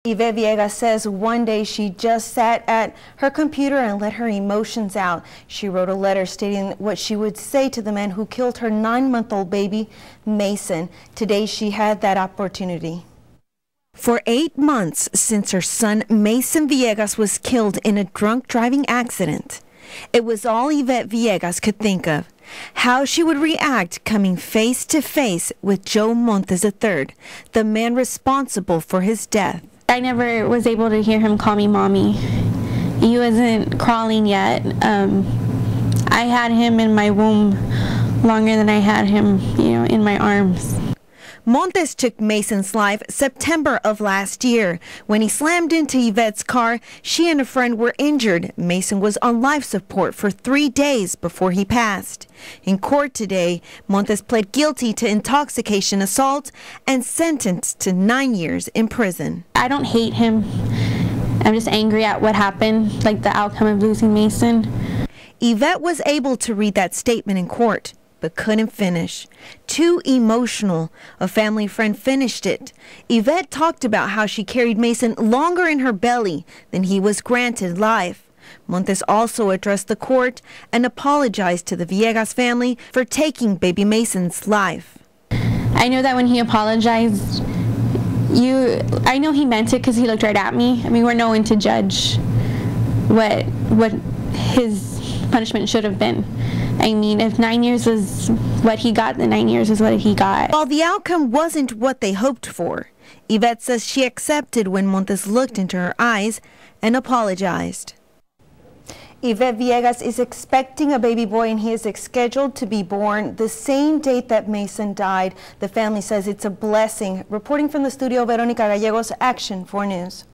Yvette Villegas says one day she just sat at her computer and let her emotions out. She wrote a letter stating what she would say to the man who killed her 9-month-old baby, Mason. Today she had that opportunity. For 8 months since her son Mason Villegas was killed in a drunk driving accident, it was all Yvette Villegas could think of. How she would react coming face to face with Joe Montes III, the man responsible for his death. I never was able to hear him call me mommy. He wasn't crawling yet. I had him in my womb longer than I had him, in my arms. Montes took Mason's life September of last year. When he slammed into Yvette's car, she and a friend were injured. Mason was on life support for 3 days before he passed. In court today, Montes pled guilty to intoxication assault and sentenced to 9 years in prison. I don't hate him. I'm just angry at what happened, like the outcome of losing Mason. Yvette was able to read that statement in court, but couldn't finish. Too emotional. A family friend finished it. Yvette talked about how she carried Mason longer in her belly than he was granted life. Montes also addressed the court and apologized to the Villegas family for taking baby Mason's life. I know that when he apologized, I know he meant it because he looked right at me. I mean, we're no one to judge what his punishment should have been. I mean, if 9 years was what he got, then 9 years is what he got. While the outcome wasn't what they hoped for, Yvette says she accepted when Montes looked into her eyes and apologized. Yvette Villegas is expecting a baby boy, and he is scheduled to be born the same date that Mason died. The family says it's a blessing. Reporting from the studio, Veronica Gallegos, Action 4 News.